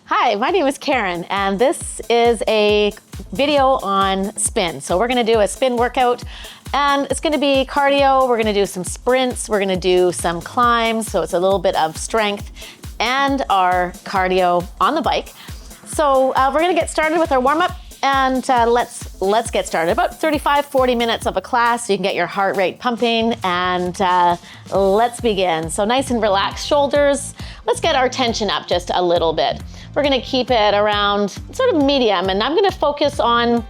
Hi, my name is Karen, and this is a video on spin. So we're gonna do a spin workout, and it's gonna be cardio. We're gonna do some sprints. We're gonna do some climbs. So it's a little bit of strength and our cardio on the bike. So we're gonna get started with our warm up, and let's get started. About 35-40 minutes of a class, so you can get your heart rate pumping, and let's begin. So nice and relaxed shoulders. Let's get our tension up just a little bit. We're gonna keep it around sort of medium, and I'm gonna focus on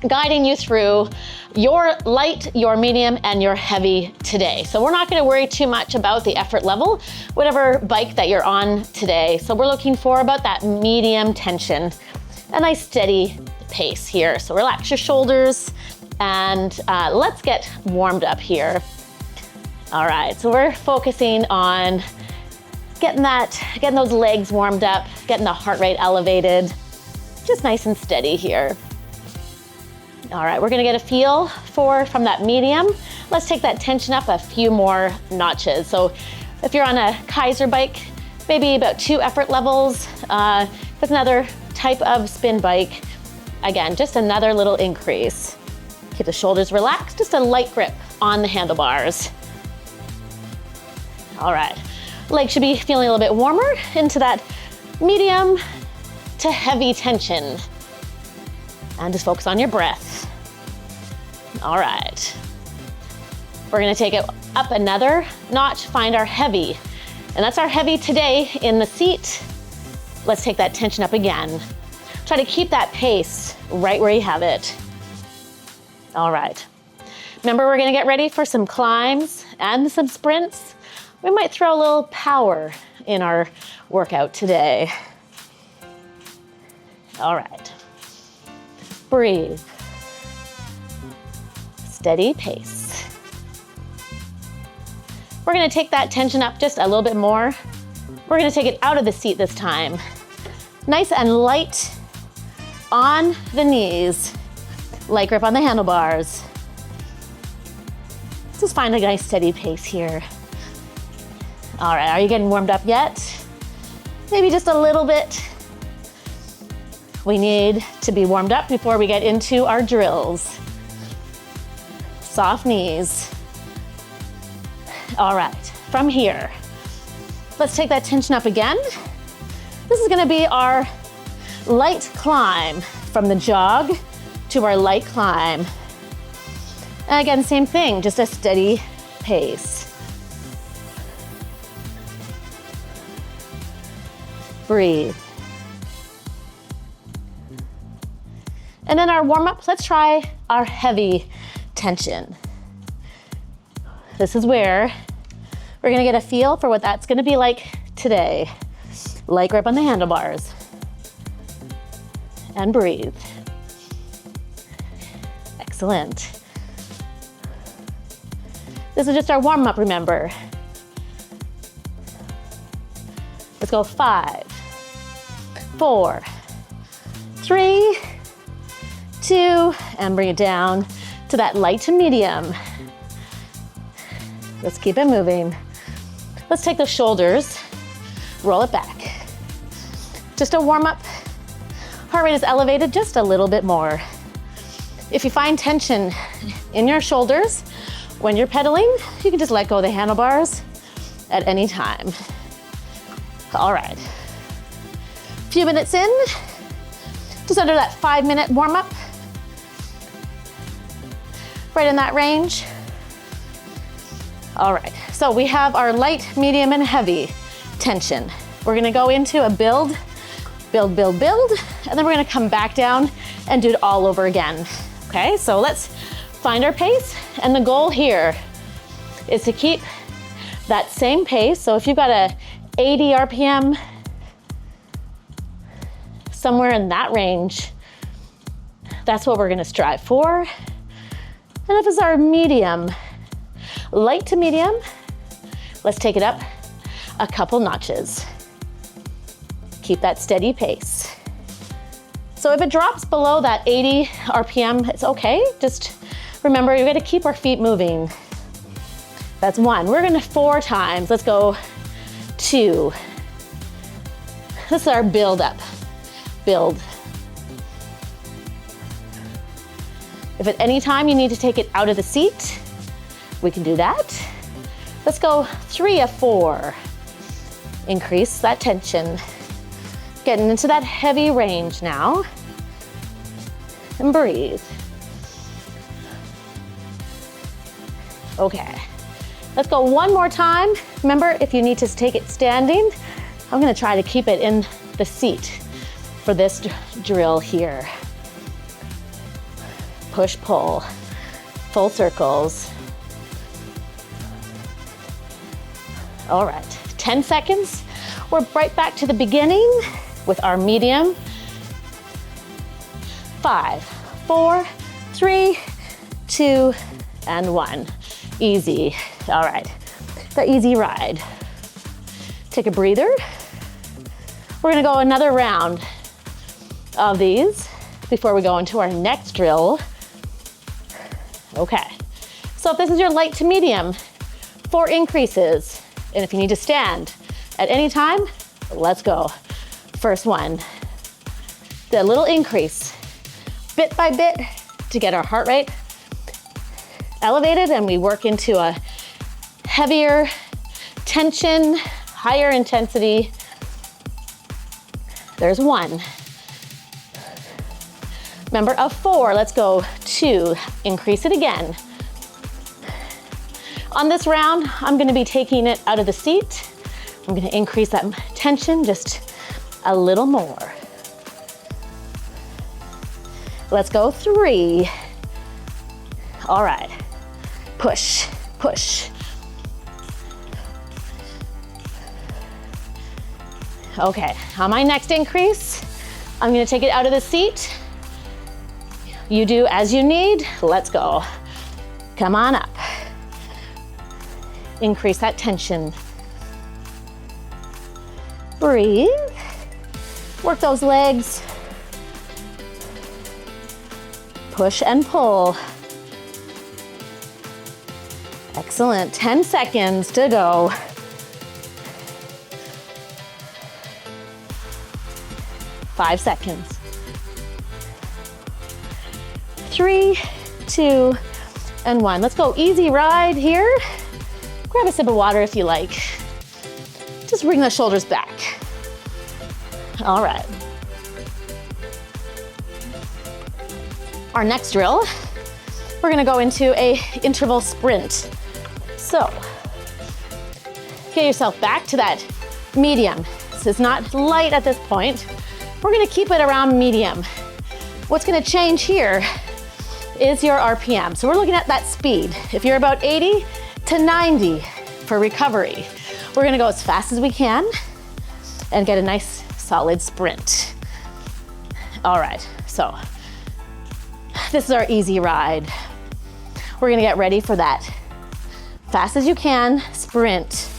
guiding you through your light, your medium, and your heavy today. So we're not gonna worry too much about the effort level, whatever bike that you're on today. So we're looking for about that medium tension, a nice steady pace here. So relax your shoulders, and let's get warmed up here. All right, so we're focusing on getting those legs warmed up, getting the heart rate elevated, just nice and steady here. All right, we're gonna get a feel from that medium. Let's take that tension up a few more notches. So if you're on a Kaiser bike, maybe about 2 effort levels. If it's another type of spin bike, again, just another little increase. Keep the shoulders relaxed, just a light grip on the handlebars. All right. Legs should be feeling a little bit warmer into that medium to heavy tension. And just focus on your breath. All right. We're gonna take it up another notch, find our heavy. And that's our heavy today in the seat. Let's take that tension up again. Try to keep that pace right where you have it. All right. Remember, we're gonna get ready for some climbs and some sprints. We might throw a little power in our workout today. All right. Breathe. Steady pace. We're gonna take that tension up just a little bit more. We're gonna take it out of the seat this time. Nice and light on the knees. Light grip on the handlebars. Just find a nice steady pace here. All right, are you getting warmed up yet? Maybe just a little bit. We need to be warmed up before we get into our drills. Soft knees. All right, from here, let's take that tension up again. This is gonna be our light climb, from the jog to our light climb. And again, same thing, just a steady pace. Breathe. And then our warm-up, let's try our heavy tension. This is where we're gonna get a feel for what that's gonna be like today. Light grip on the handlebars. And breathe. Excellent. This is just our warm-up, remember. Let's go 5, 4, 3, 2, and bring it down to that light to medium. Let's keep it moving. Let's take the shoulders, roll it back. Just a warm up. Heart rate is elevated just a little bit more. If you find tension in your shoulders when you're pedaling, you can just let go of the handlebars at any time. All right. A few minutes in, just under that 5-minute warm up. Right in that range. All right, so we have our light, medium, and heavy tension. We're gonna go into a build, build, build, build, and then we're gonna come back down and do it all over again. Okay, so let's find our pace, and the goal here is to keep that same pace. So if you've got a 80 RPM, somewhere in that range, that's what we're gonna strive for. And if it's our medium, light to medium, let's take it up a couple notches. Keep that steady pace. So if it drops below that 80 RPM, it's okay. Just remember, you gotta keep our feet moving. That's 1. We're gonna 4 times. Let's go 2, This is our build up. Build. If at any time you need to take it out of the seat, we can do that. Let's go 3 of 4. Increase that tension. Getting into that heavy range now. And breathe. Okay, let's go one more time. Remember, if you need to take it standing, I'm gonna try to keep it in the seat for this drill here. Push, pull, full circles. All right, 10 seconds. We're right back to the beginning with our medium. 5, 4, 3, 2, and 1. Easy. All right, the easy ride. Take a breather. We're gonna go another round of these before we go into our next drill. Okay, so if this is your light to medium, 4 increases. And if you need to stand at any time, let's go. First one, the little increase, bit by bit, to get our heart rate elevated, and we work into a heavier tension, higher intensity. There's 1. Remember, of 4, let's go 2, increase it again. On this round, I'm gonna be taking it out of the seat. I'm gonna increase that tension just a little more. Let's go 3. All right, push, push. Okay, on my next increase, I'm gonna take it out of the seat. You do as you need, let's go. Come on up. Increase that tension. Breathe. Work those legs. Push and pull. Excellent, 10 seconds to go. Five seconds. 3, 2, and 1. Let's go easy ride here. Grab a sip of water if you like. Just bring the shoulders back. All right. Our next drill, we're gonna go into a interval sprint. So, get yourself back to that medium. This is not light at this point. We're gonna keep it around medium. What's gonna change here is your RPM. So we're looking at that speed. If you're about 80 to 90 for recovery, we're gonna go as fast as we can and get a nice solid sprint. All right, so this is our easy ride. We're gonna get ready for that fast as you can sprint.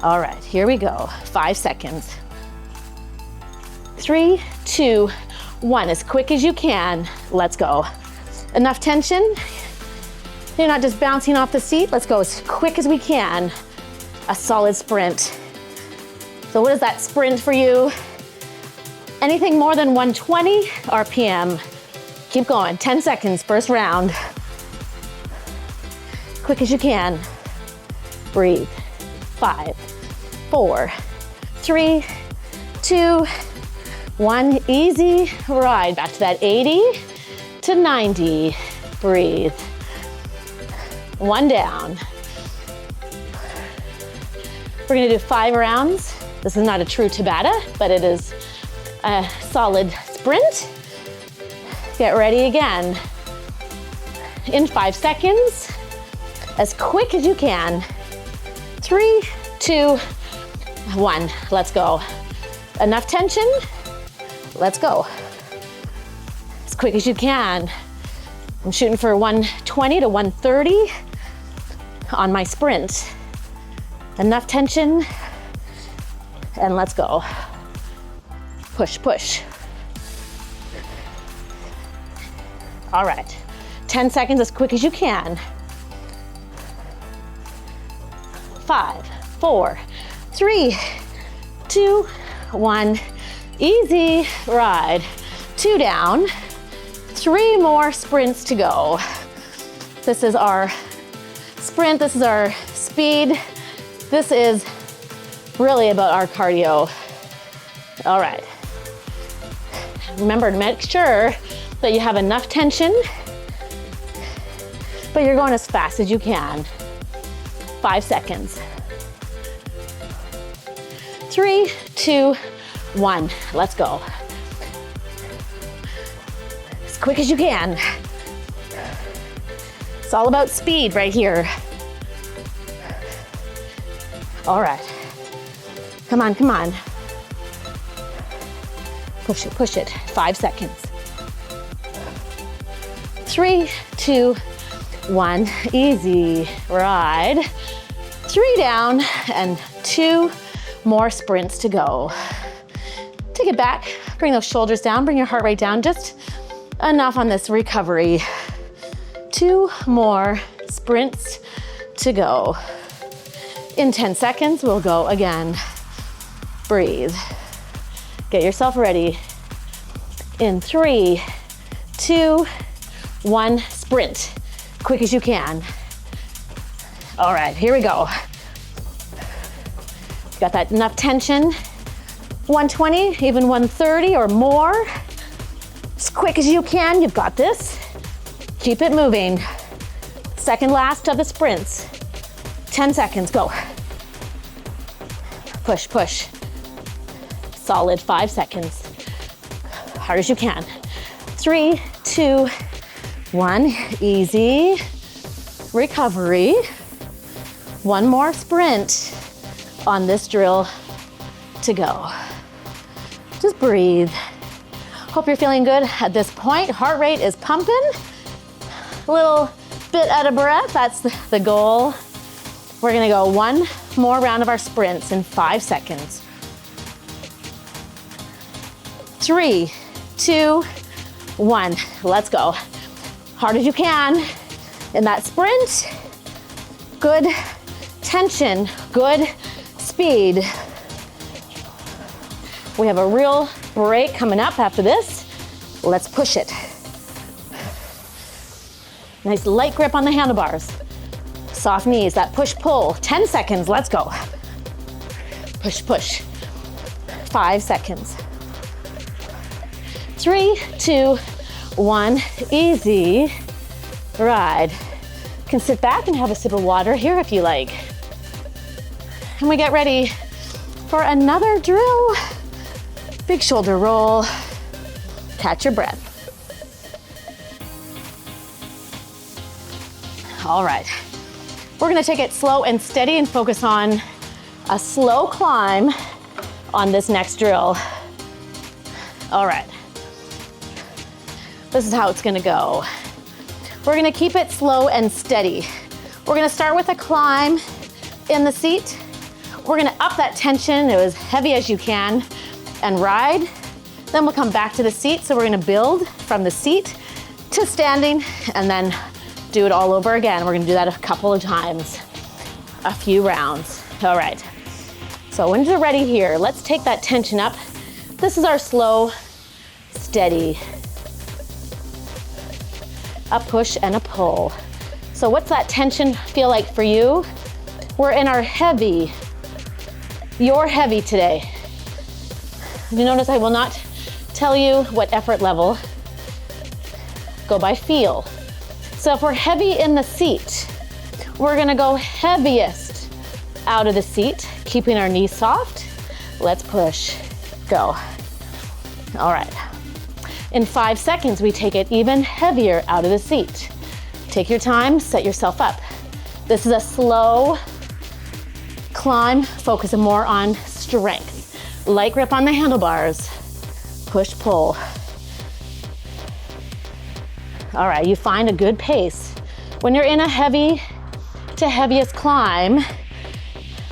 All right, here we go. 5 seconds. 3, 2, 1. As quick as you can. Let's go. Enough tension. You're not just bouncing off the seat. Let's go as quick as we can. A solid sprint. So what is that sprint for you? Anything more than 120 RPM. Keep going. 10 seconds, first round. Quick as you can. Breathe. 5, 4, 3, 2, 1. Easy ride. Back to that 80 to 90. Breathe. 1 down. We're gonna do 5 rounds. This is not a true Tabata, but it is a solid sprint. Get ready again. In 5 seconds, as quick as you can. 3, 2, 1. Let's go. Enough tension. Let's go. As quick as you can. I'm shooting for 120 to 130 on my sprint. Enough tension. And let's go. Push, push. All right. 10 seconds, as quick as you can. 5, 4, 3, 2, 1. Easy ride. 2 down. 3 more sprints to go. This is our sprint. This is our speed. This is really about our cardio. All right. Remember to make sure that you have enough tension, but you're going as fast as you can. 5 seconds. 3, 2, 1. Let's go. As quick as you can. It's all about speed right here. All right. Come on, come on. Push it, push it. 5 seconds. 3, 2, 1. Easy ride. 3 down and 2 more sprints to go. Take it back. Bring those shoulders down. Bring your heart rate down. Just enough on this recovery. 2 more sprints to go. In 10 seconds, we'll go again. Breathe. Get yourself ready. In 3, 2, 1, sprint. Quick as you can. All right, here we go. Got that enough tension? 120, even 130 or more. As quick as you can, you've got this. Keep it moving. Second last of the sprints. 10 seconds, go. Push, push. Solid 5 seconds. Hard as you can. 3, 2, 1. Easy. Recovery. 1 more sprint on this drill to go. Just breathe. Hope you're feeling good at this point. Heart rate is pumping. A little bit out of breath, that's the goal. We're gonna go 1 more round of our sprints in 5 seconds. 3, 2, 1. Let's go. Hard as you can in that sprint. Good tension, good speed. We have a real break coming up after this. Let's push it. Nice light grip on the handlebars. Soft knees, that push-pull. 10 seconds, let's go. Push, push. 5 seconds. 3, 2, 1. Easy ride. You can sit back and have a sip of water here if you like. And we get ready for another drill. Big shoulder roll. Catch your breath. All right. We're gonna take it slow and steady and focus on a slow climb on this next drill. All right. This is how it's gonna go. We're gonna keep it slow and steady. We're gonna start with a climb in the seat. We're gonna up that tension, as heavy as you can, and ride. Then we'll come back to the seat. So we're gonna build from the seat to standing and then do it all over again. We're gonna do that a couple of times, a few rounds. All right. So when you're ready here, let's take that tension up. This is our slow, steady. A push and a pull. So what's that tension feel like for you? We're in our heavy. You're heavy today. You notice I will not tell you what effort level. Go by feel. So if we're heavy in the seat, we're gonna go heaviest out of the seat, keeping our knees soft. Let's push, go. All right. In 5 seconds, we take it even heavier out of the seat. Take your time, set yourself up. This is a slow climb, focusing more on strength. Light grip on the handlebars. Push, pull. All right, you find a good pace. When you're in a heavy to heaviest climb,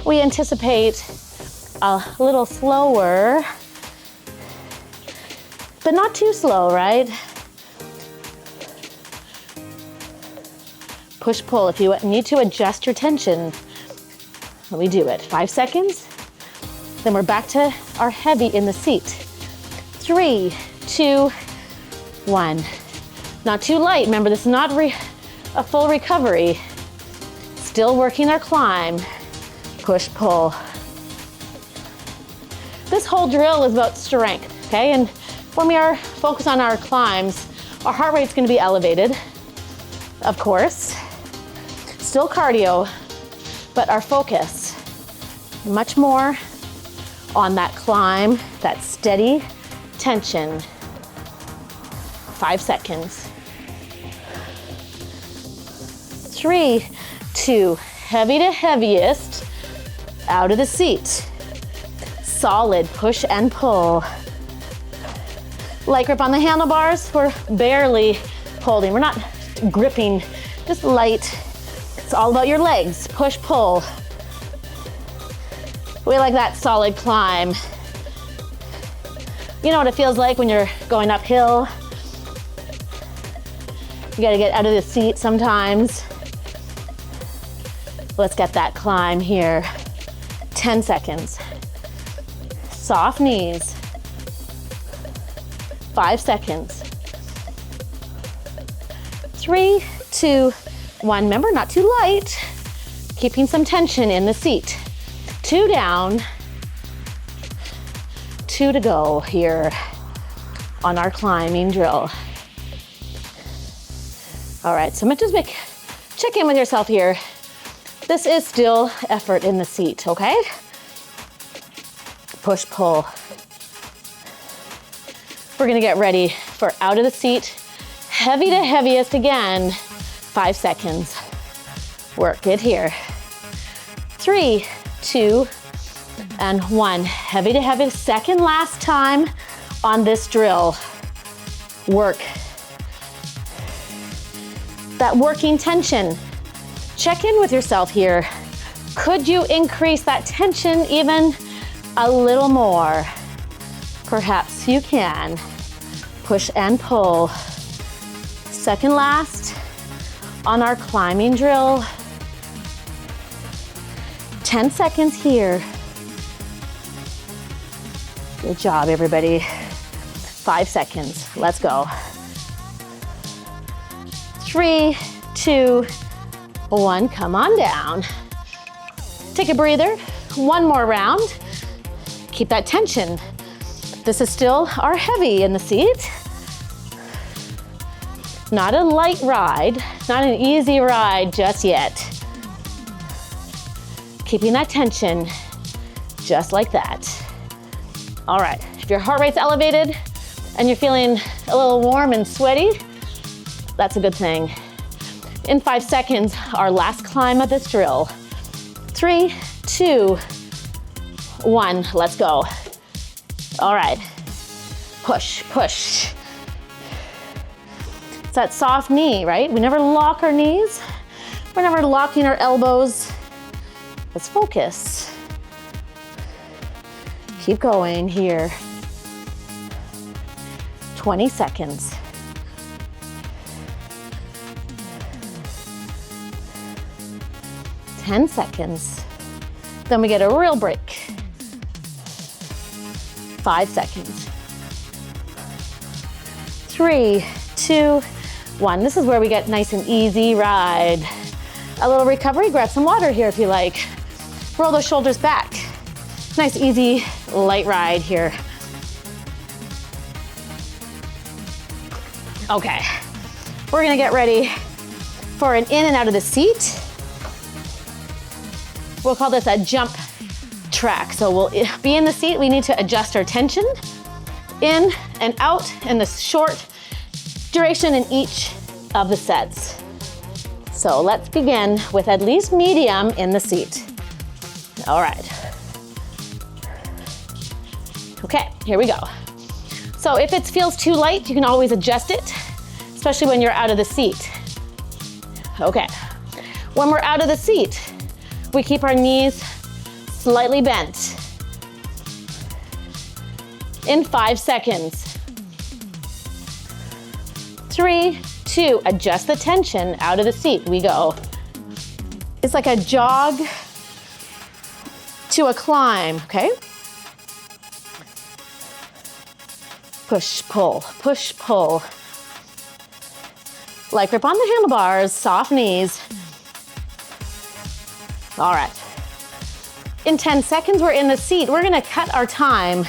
we anticipate a little slower, but not too slow, right? Push, pull. If you need to adjust your tension, We do it. 5 seconds. Then we're back to our heavy in the seat. 3, 2, 1. Not too light. Remember, this is not a full recovery. Still working our climb. Push, pull. This whole drill is about strength, okay? And when we are focused on our climbs, our heart rate's gonna be elevated, of course. Still cardio, but our focus much more on that climb, that steady tension. 5 seconds. 3, 2, heavy to heaviest, out of the seat. Solid push and pull. Light grip on the handlebars, we're barely holding. We're not gripping, just light. It's all about your legs, push, pull. We like that solid climb. You know what it feels like when you're going uphill? You gotta get out of the seat sometimes. Let's get that climb here. 10 seconds. Soft knees. 5 seconds. 3, 2, 1. Remember, not too light. Keeping some tension in the seat. 2 down. 2 to go here on our climbing drill. All right, so just check in with yourself here. This is still effort in the seat, okay? Push, pull. We're gonna get ready for out of the seat, heavy to heaviest again. 5 seconds. Work it here. 3, 2, and 1. Heavy to heavy, second last time on this drill. Work. That working tension. Check in with yourself here. Could you increase that tension even a little more? Perhaps you can. Push and pull. Second last on our climbing drill. 10 seconds here. Good job, everybody. 5 seconds. Let's go. 3, 2, 1. Come on down. Take a breather. One more round. Keep that tension. This is still our heavy in the seat. Not a light ride, not an easy ride just yet. Keeping that tension, just like that. All right, if your heart rate's elevated and you're feeling a little warm and sweaty, that's a good thing. In 5 seconds, our last climb of this drill. 3, 2, 1, let's go. All right, push, push. It's that soft knee, right? We never lock our knees. We're never locking our elbows. Let's focus. Keep going here. 20 seconds. Ten seconds. Then we get a real break. 5 seconds. 3, 2, 1. This is where we get nice and easy ride. A little recovery, grab some water here if you like. Roll those shoulders back. Nice, easy, light ride here. Okay, we're gonna get ready for an in and out of the seat. We'll call this a jump track. So we'll be in the seat, we need to adjust our tension. In and out, and the short duration in each of the sets. So let's begin with at least medium in the seat. All right. Okay, here we go. So if it feels too light, you can always adjust it, especially when you're out of the seat. Okay, when we're out of the seat, we keep our knees slightly bent. In 5 seconds. 3, 2, adjust the tension out of the seat. We go. It's like a jog to a climb, okay? Push, pull, push, pull. Light grip on the handlebars, soft knees. All right. In 10 seconds, we're in the seat. We're gonna cut our time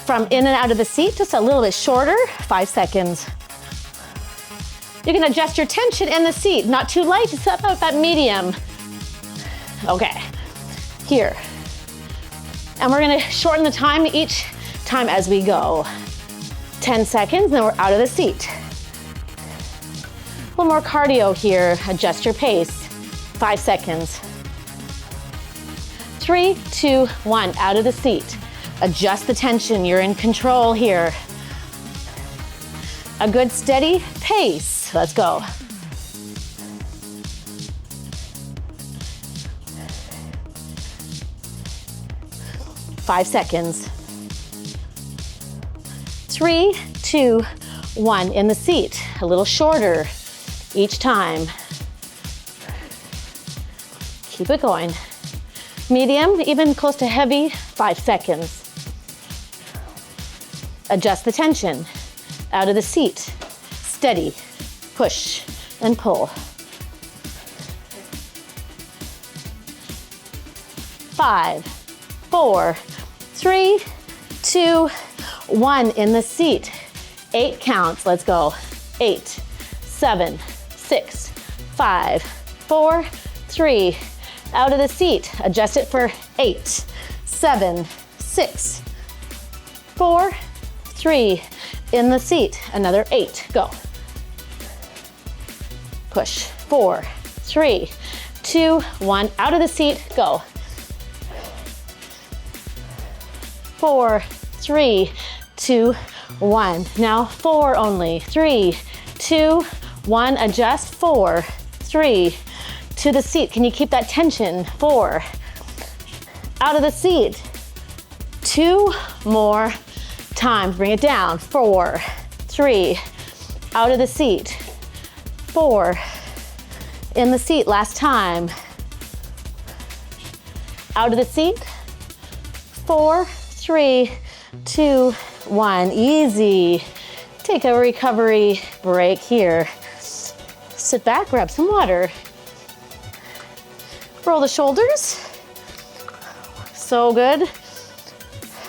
from in and out of the seat just a little bit shorter, 5 seconds. You can adjust your tension in the seat, not too light, just about that medium. Okay, here. And we're gonna shorten the time each time as we go. 10 seconds, then we're out of the seat. A little more cardio here, adjust your pace. 5 seconds. 3, 2, 1, out of the seat. Adjust the tension, you're in control here. A good steady pace, let's go. Five seconds. 3, 2, 1, in the seat. A little shorter each time. Keep it going. Medium, even close to heavy, 5 seconds. Adjust the tension. Out of the seat. Steady. Push and pull. 5, 4, 3, 2, 1, in the seat. 8 counts, let's go. 8, 7, 6, 5, 4, 3, out of the seat. Adjust it for 8, 7, 6, 4, 3, in the seat. Another 8, go. Push, 4, 3, 2, 1, out of the seat, go. 4, 3, 2, 1. Now 4 only. 3, 2, 1. Adjust. 4, 3. To the seat. Can you keep that tension? 4. Out of the seat. 2 more times. Bring it down. 4, 3. Out of the seat. 4. In the seat. Last time. Out of the seat. 4, 3, 2, 1. Easy. Take a recovery break here. Sit back, grab some water. Roll the shoulders. So good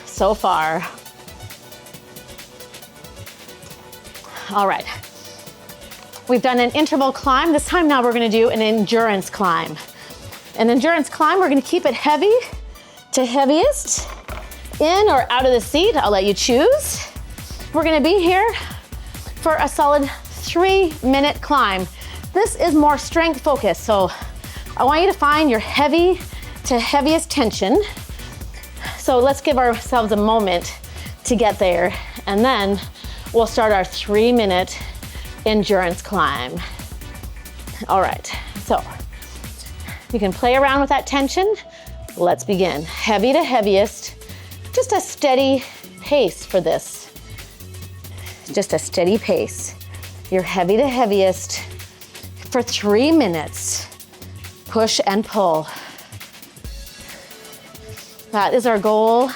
so far. All right. We've done an interval climb. This time now we're gonna do an endurance climb. An endurance climb, we're gonna keep it heavy to heaviest. In or out of the seat, I'll let you choose. We're gonna be here for a solid 3-minute climb. This is more strength focused, so I want you to find your heavy to heaviest tension. So let's give ourselves a moment to get there, and then we'll start our 3-minute endurance climb. All right, so you can play around with that tension. Let's begin. Heavy to heaviest, just a steady pace for this. Just a steady pace. Your heavy to heaviest for 3 minutes. Push and pull. That is our goal.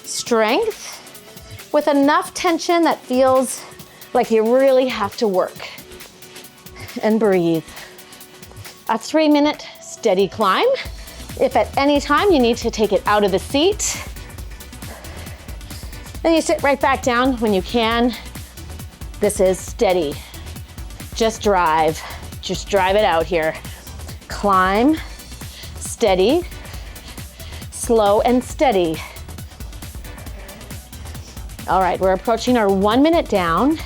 Strength with enough tension that feels like you really have to work. And breathe. A 3-minute steady climb. If at any time you need to take it out of the seat, then you sit right back down when you can. This is steady. Just drive it out here. Climb, steady, slow and steady. All right, we're approaching our 1 minute down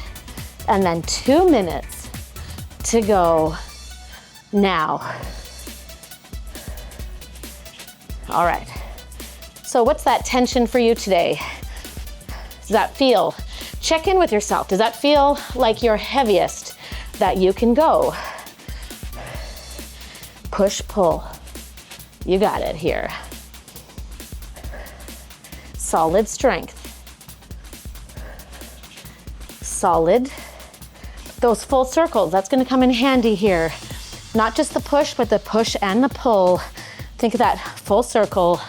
and then 2 minutes to go now. All right, so what's that tension for you today? Does that feel? Check in with yourself. Does that feel like your heaviest that you can go? Push, pull. You got it here. Solid strength. Solid. Those full circles, that's gonna come in handy here. Not just the push, but the push and the pull. Think of that full circle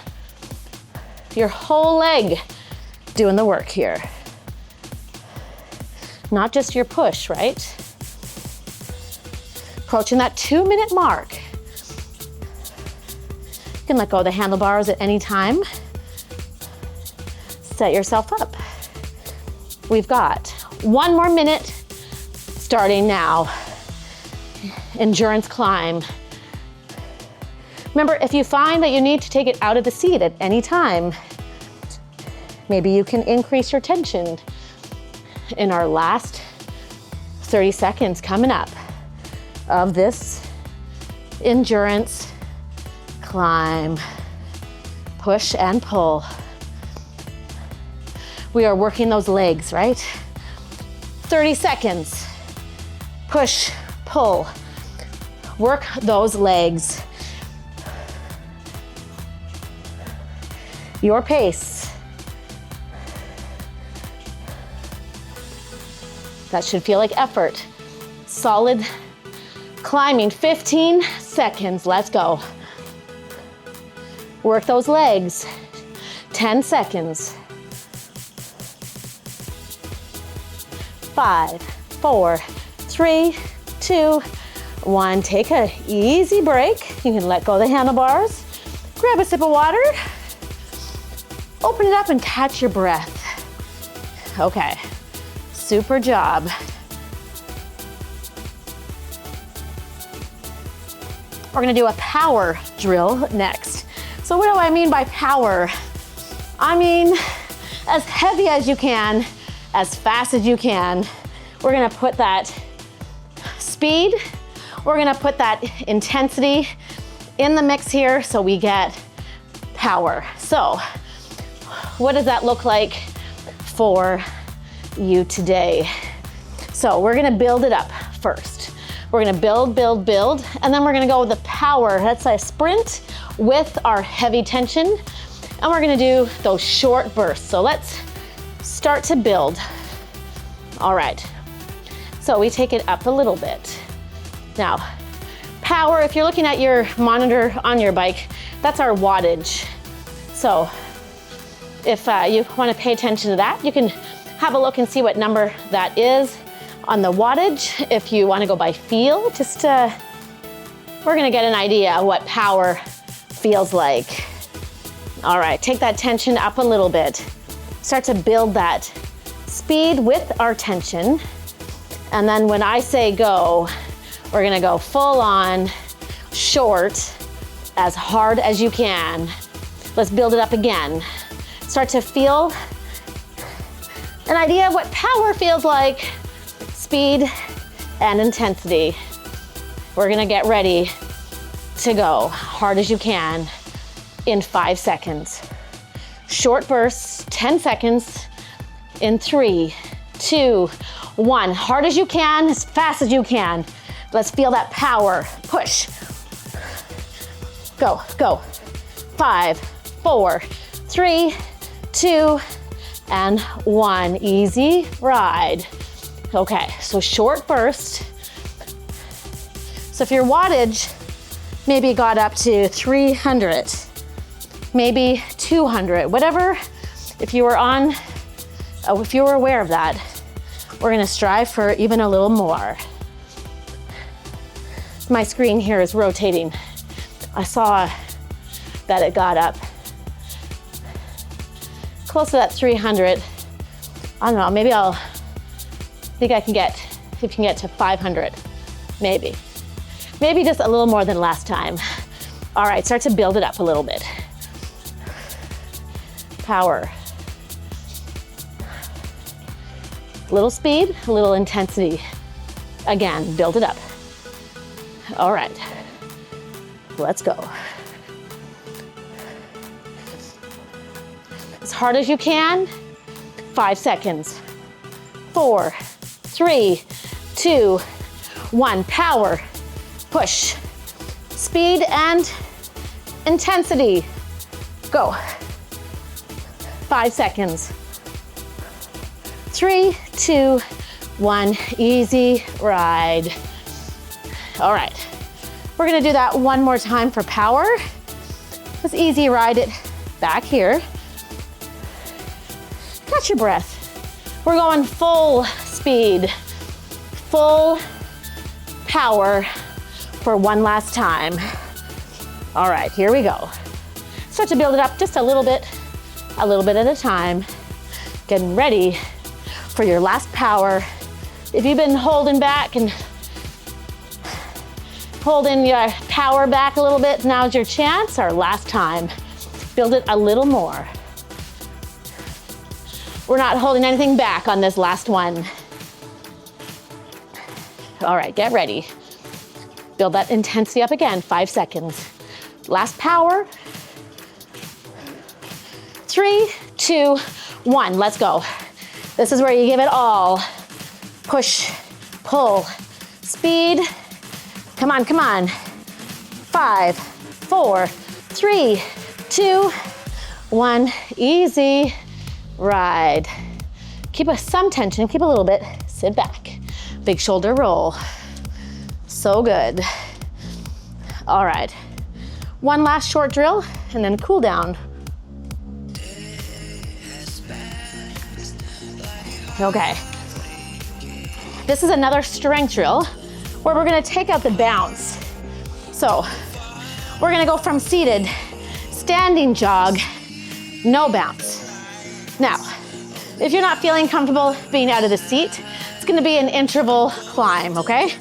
your whole leg doing the work here. Not just your push, right? Approaching that 2-minute mark. You can let go of the handlebars at any time. Set yourself up. We've got 1 more minute starting now. Endurance climb. Remember, if you find that you need to take it out of the seat at any time, maybe you can increase your tension in our last 30 seconds coming up of this endurance climb, push and pull. We are working those legs, right? 30 seconds, push, pull, work those legs. Your pace. That should feel like effort. Solid climbing, 15 seconds, let's go. Work those legs, 10 seconds. 5, 4, 3, 2, 1. Take an easy break. You can let go of the handlebars. Grab a sip of water. Open it up and catch your breath. Okay, super job. We're gonna do a power drill next. So what do I mean by power? I mean, as heavy as you can, as fast as you can. We're gonna put that speed, we're gonna put that intensity in the mix here so we get power. So, what does that look like for you today? So we're gonna build it up first. We're gonna build, build, build, and then we're gonna go with the power. That's a sprint with our heavy tension, and we're gonna do those short bursts. So let's start to build. All right, so we take it up a little bit. Now, power, if you're looking at your monitor on your bike, that's our wattage. So if you want to pay attention to that, you can have a look and see what number that is on the wattage. If you want to go by feel, just we're going to get an idea of what power feels like. All right, take that tension up a little bit. Start to build that speed with our tension. And then when I say go, we're going to go full on, short, as hard as you can. Let's build it up again. Start to feel an idea of what power feels like, speed and intensity. We're gonna get ready to go hard as you can in 5 seconds. Short bursts, 10 seconds in 3, 2, 1. Hard as you can, as fast as you can. Let's feel that power. Push. Go, go. 5, 4, 3, 2, and 1. Easy ride. Okay, so short burst. So if your wattage maybe got up to 300, maybe 200, whatever, if you were aware of that, we're gonna strive for even a little more. My screen here is rotating. I saw that it got up close to that 300. I don't know, maybe if you can get to 500, maybe. Maybe just a little more than last time. All right, start to build it up a little bit. Power. Little speed, a little intensity. Again, build it up. All right, let's go. As hard as you can, 5 seconds. 4, 3, 2, 1. Power, push, speed and intensity. Go. 5 seconds. 3, 2, 1. Easy ride. All right, we're gonna do that one more time for power. Let's easy ride it back here. catch your breath. We're going full speed, full power for one last time. All right, here we go. Start to build it up just a little bit at a time. Getting ready for your last power. If you've been holding back and holding your power back a little bit, now's your chance, our last time. Build it a little more. We're not holding anything back on this last one. All right, get ready. Build that intensity up again, 5 seconds. Last power. 3, 2, 1, let's go. This is where you give it all. Push, pull, speed. Come on, come on. 5, 4, 3, 2, 1, easy ride. Keep some tension, keep a little bit, sit back. Big shoulder roll. So good. All right, one last short drill and then cool down. Okay. This is another strength drill where we're gonna take out the bounce. So we're gonna go from seated, standing jog, no bounce. Now, if you're not feeling comfortable being out of the seat, it's gonna be an interval climb, okay?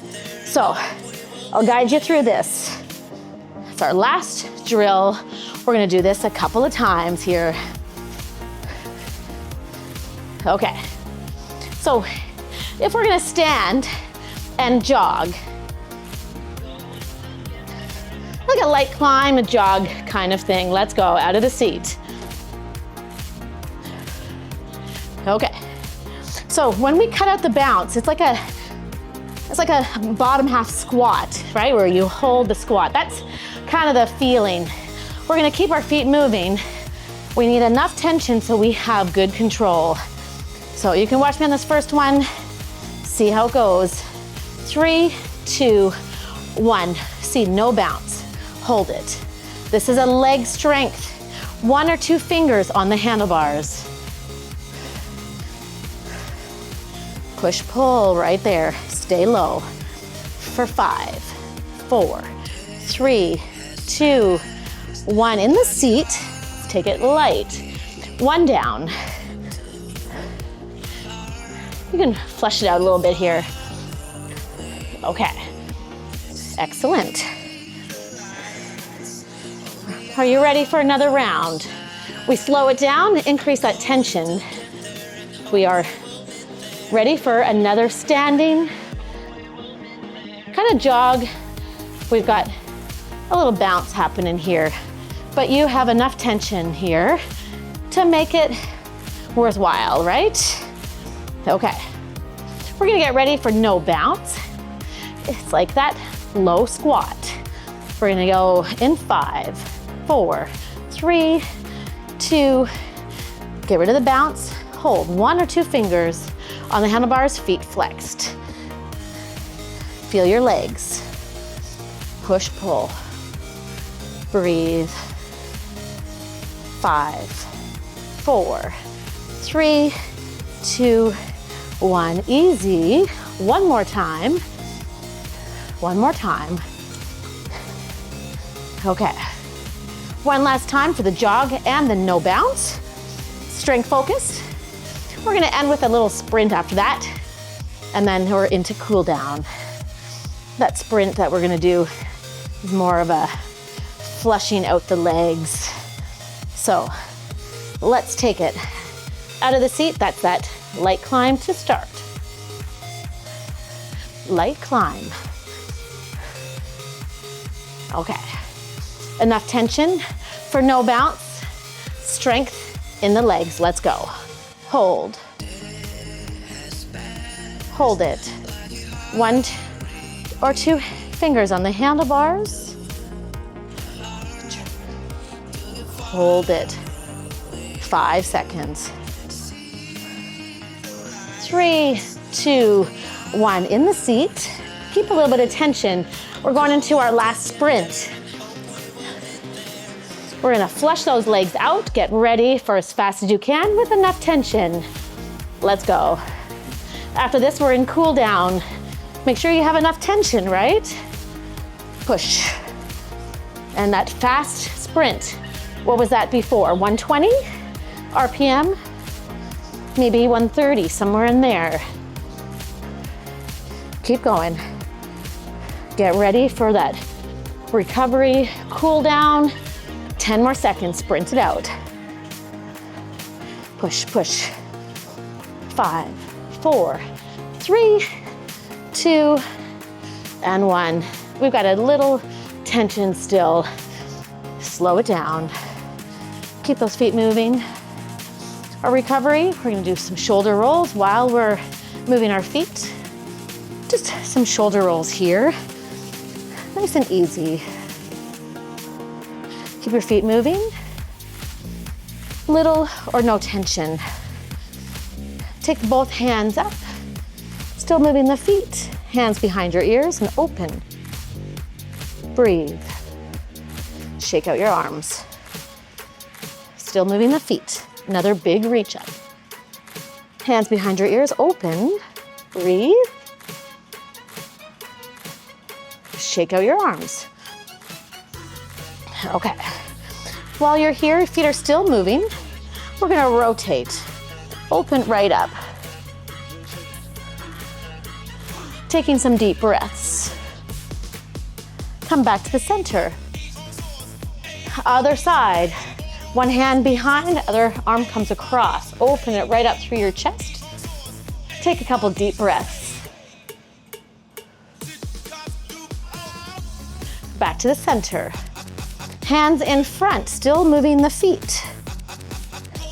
So I'll guide you through this. It's our last drill. We're gonna do this a couple of times here. Okay. So if we're gonna stand and jog, like a light climb, a jog kind of thing. Let's go, out of the seat. Okay. So when we cut out the bounce, it's like a bottom half squat, right? Where you hold the squat. That's kind of the feeling. We're gonna keep our feet moving. We need enough tension so we have good control. So you can watch me on this first one, see how it goes. 3, 2, 1. See, no bounce, hold it. This is a leg strength. 1 or 2 fingers on the handlebars. Push, pull right there, stay low. For 5, 4, 3, 2, 1. In the seat, take it light. 1 down. You can flesh it out a little bit here. Okay, excellent. Are you ready for another round? We slow it down, increase that tension. We are ready for another standing kind of jog. We've got a little bounce happening here, but you have enough tension here to make it worthwhile, right? Okay, we're gonna get ready for no bounce. It's like that low squat. We're gonna go in 5, 4, 3, 2, get rid of the bounce. Hold 1 or 2 fingers on the handlebars, feet flexed. Feel your legs. Push, pull. Breathe. 5, 4, 3, 2, 1. Easy. One more time. One more time. Okay. One last time for the jog and the no bounce. Strength focused. We're gonna end with a little sprint after that, and then we're into cool down. That sprint that we're gonna do is more of a flushing out the legs. So let's take it out of the seat. That's that light climb to start. Light climb. Okay. Enough tension for no bounce. Strength in the legs. Let's go. Hold. Hold it. 1 or 2 fingers on the handlebars. Hold it. 5 seconds. 3, 2, 1. In the seat. Keep a little bit of tension. We're going into our last sprint. We're gonna flush those legs out. Get ready for as fast as you can with enough tension. Let's go. After this, we're in cool down. Make sure you have enough tension, right? Push. And that fast sprint. What was that before? 120 RPM? Maybe 130, somewhere in there. Keep going. Get ready for that recovery, cool down. 10 more seconds, sprint it out. Push, push. 5, 4, 3, 2, and 1. We've got a little tension still. Slow it down. Keep those feet moving. Our recovery, we're gonna do some shoulder rolls while we're moving our feet. Just some shoulder rolls here. Nice and easy. Keep your feet moving. Little or no tension. Take both hands up. Still moving the feet. Hands behind your ears and open. Breathe. Shake out your arms. Still moving the feet. Another big reach up. Hands behind your ears, open. Breathe. Shake out your arms. Okay. While you're here, your feet are still moving. We're gonna rotate. Open right up. Taking some deep breaths. Come back to the center. Other side. One hand behind, other arm comes across. Open it right up through your chest. Take a couple deep breaths. Back to the center. Hands in front, still moving the feet.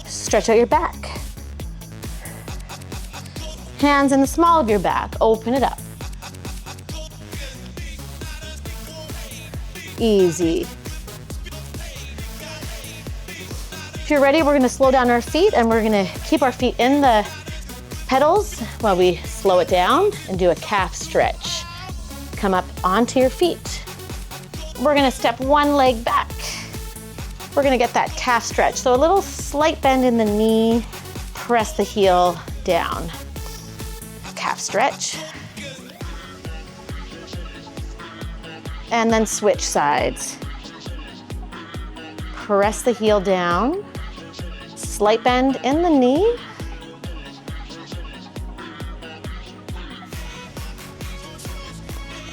Stretch out your back. Hands in the small of your back, open it up. Easy. If you're ready, we're gonna slow down our feet and we're gonna keep our feet in the pedals while we slow it down and do a calf stretch. Come up onto your feet. We're gonna step one leg back. We're gonna get that calf stretch. So a little slight bend in the knee, press the heel down. Calf stretch. And then switch sides. Press the heel down. Slight bend in the knee.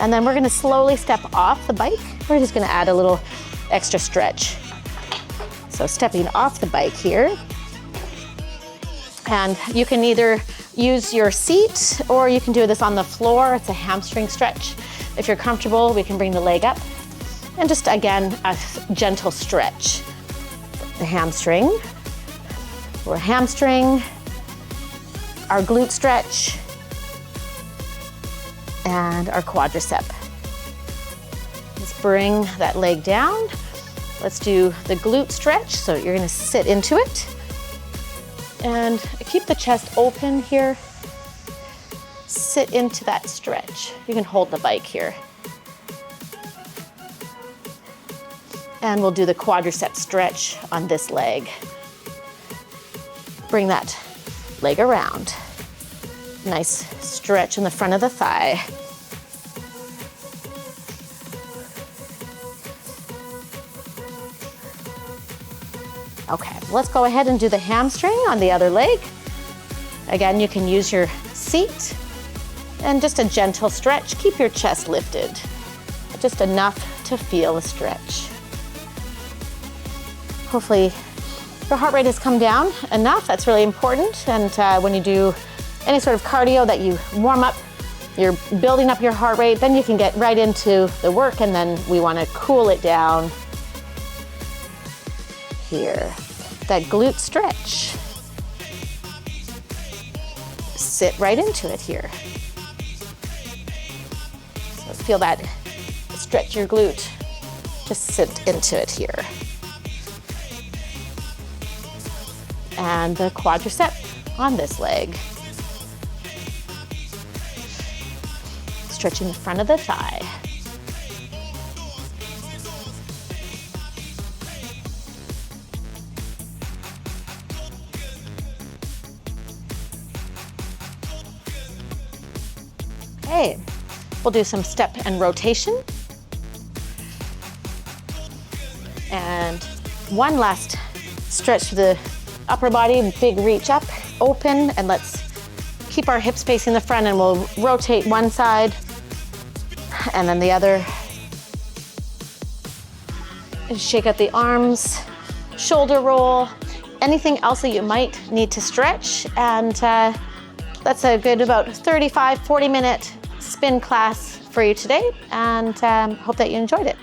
And then we're gonna slowly step off the bike. We're just gonna add a little extra stretch. So stepping off the bike here. And you can either use your seat or you can do this on the floor. It's a hamstring stretch. If you're comfortable, we can bring the leg up. And just again, a gentle stretch. The hamstring. We're hamstring, our glute stretch, and our quadricep. Let's bring that leg down. Let's do the glute stretch. So you're gonna sit into it. And keep the chest open here. Sit into that stretch. You can hold the bike here. And we'll do the quadricep stretch on this leg. Bring that leg around. Nice stretch in the front of the thigh. Okay, let's go ahead and do the hamstring on the other leg. Again, you can use your seat and just a gentle stretch. Keep your chest lifted. Just enough to feel the stretch. Hopefully your heart rate has come down enough. That's really important. And when you do any sort of cardio that you warm up, you're building up your heart rate, then you can get right into the work, and then we want to cool it down here. That glute stretch. Sit right into it here. So feel that, stretch your glute. Just sit into it here. And the quadricep on this leg. Stretching the front of the thigh. Okay, we'll do some step and rotation. And one last stretch to the upper body, big reach up, open, and let's keep our hips facing the front, and we'll rotate one side and then the other. Shake out the arms, shoulder roll, anything else that you might need to stretch. And that's a good about 35, 40-minute spin class for you today, and hope that you enjoyed it.